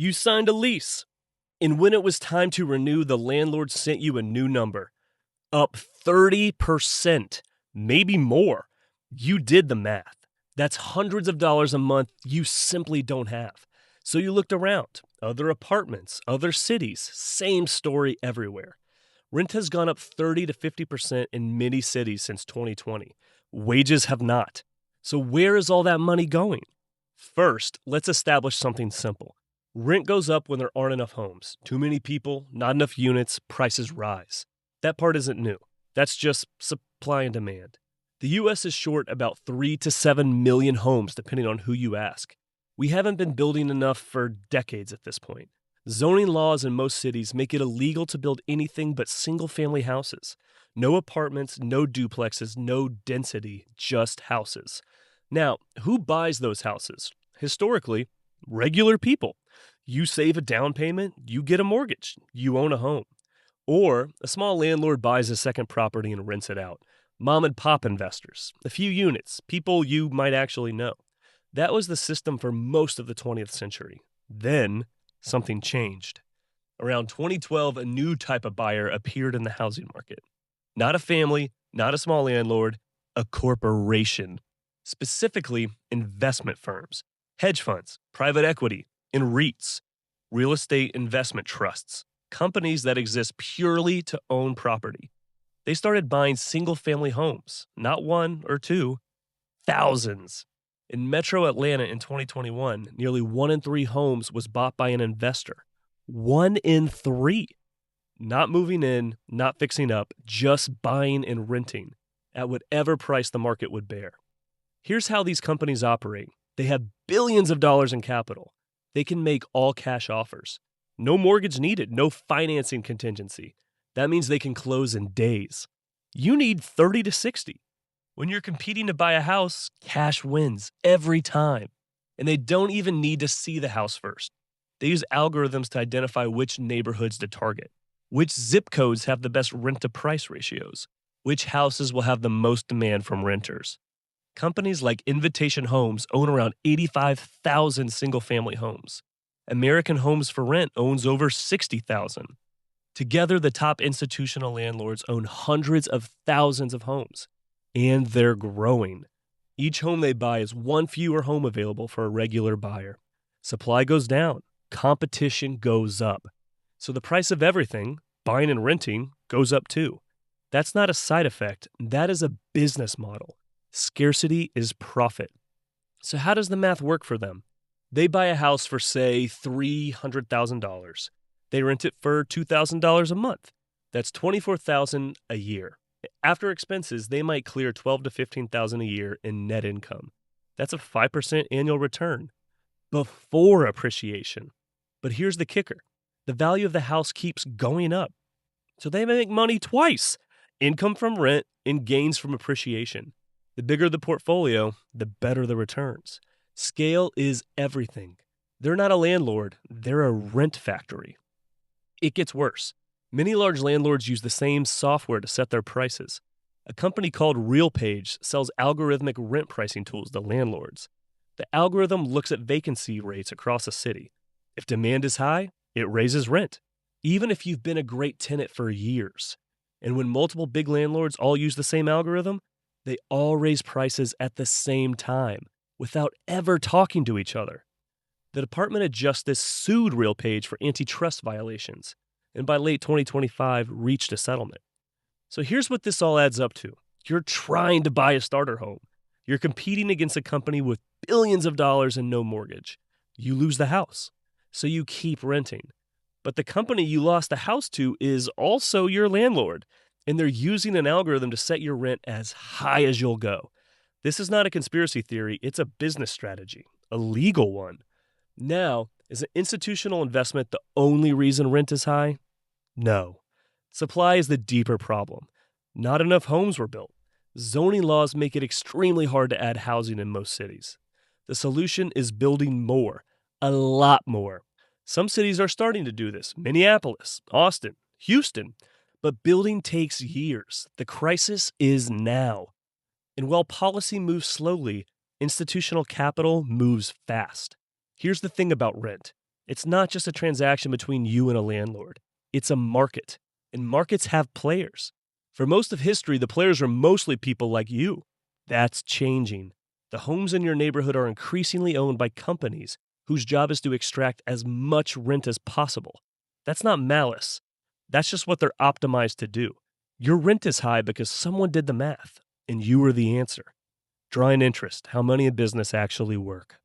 You signed a lease, and when it was time to renew, the landlord sent you a new number, up 30%, maybe more. You did the math. That's hundreds of dollars a month you simply don't have. So you looked around, other apartments, other cities, same story everywhere. Rent has gone up 30 to 50% in many cities since 2020. Wages have not. So where is all that money going? First, let's establish something simple. Rent goes up when there aren't enough homes. Too many people, not enough units, prices rise. That part isn't new. That's just supply and demand. The U.S. is short about 3 to 7 million homes, depending on who you ask. We haven't been building enough for decades at this point. Zoning laws in most cities make it illegal to build anything but single-family houses. No apartments, no duplexes, no density, just houses. Now, who buys those houses? Historically, regular people. You save a down payment, you get a mortgage, you own a home. Or a small landlord buys a second property and rents it out. Mom and pop investors, a few units, people you might actually know. That was the system for most of the 20th century. Then, something changed. Around 2012, a new type of buyer appeared in the housing market. Not a family, not a small landlord, a corporation. Specifically, investment firms, hedge funds, private equity, and REITs, real estate investment trusts, companies that exist purely to own property. They started buying single-family homes, not one or two, thousands. In Metro Atlanta in 2021, nearly 1 in 3 homes was bought by an investor. 1 in 3. Not moving in, not fixing up, just buying and renting at whatever price the market would bear. Here's how these companies operate. They have billions of dollars in capital. They can make all cash offers. No mortgage needed, no financing contingency. That means they can close in days. You need 30 to 60. When you're competing to buy a house, cash wins every time. And they don't even need to see the house first. They use algorithms to identify which neighborhoods to target, which zip codes have the best rent-to-price ratios, which houses will have the most demand from renters. Companies like Invitation Homes own around 85,000 single-family homes. American Homes for Rent owns over 60,000. Together, the top institutional landlords own hundreds of thousands of homes. And they're growing. Each home they buy is one fewer home available for a regular buyer. Supply goes down. Competition goes up. So the price of everything, buying and renting, goes up too. That's not a side effect. That is a business model. Scarcity is profit. So how does the math work for them? They buy a house for, say, $300,000. They rent it for $2,000 a month. That's $24,000 a year. After expenses, they might clear $12,000 to $15,000 a year in net income. That's a 5% annual return before appreciation. But here's the kicker. The value of the house keeps going up. So they make money twice. Income from rent and gains from appreciation. The bigger the portfolio, the better the returns. Scale is everything. They're not a landlord, they're a rent factory. It gets worse. Many large landlords use the same software to set their prices. A company called RealPage sells algorithmic rent pricing tools to landlords. The algorithm looks at vacancy rates across a city. If demand is high, it raises rent, even if you've been a great tenant for years. And when multiple big landlords all use the same algorithm, they all raise prices at the same time without ever talking to each other. The Department of Justice sued RealPage for antitrust violations, and by late 2025 reached a settlement. So here's what this all adds up to. You're trying to buy a starter home. You're competing against a company with billions of dollars and no mortgage. You lose the house, so you keep renting. But the company you lost the house to is also your landlord, and they're using an algorithm to set your rent as high as you'll go. This is not a conspiracy theory, it's a business strategy, a legal one. Now, is an institutional investment the only reason rent is high? No. Supply is the deeper problem. Not enough homes were built. Zoning laws make it extremely hard to add housing in most cities. The solution is building more, a lot more. Some cities are starting to do this. Minneapolis, Austin, Houston. But building takes years. The crisis is now. And while policy moves slowly, institutional capital moves fast. Here's the thing about rent. It's not just a transaction between you and a landlord. It's a market, and markets have players. For most of history, the players are mostly people like you. That's changing. The homes in your neighborhood are increasingly owned by companies whose job is to extract as much rent as possible. That's not malice. That's just what they're optimized to do. Your rent is high because someone did the math, and you were the answer. Drawing interest, how money and business actually work.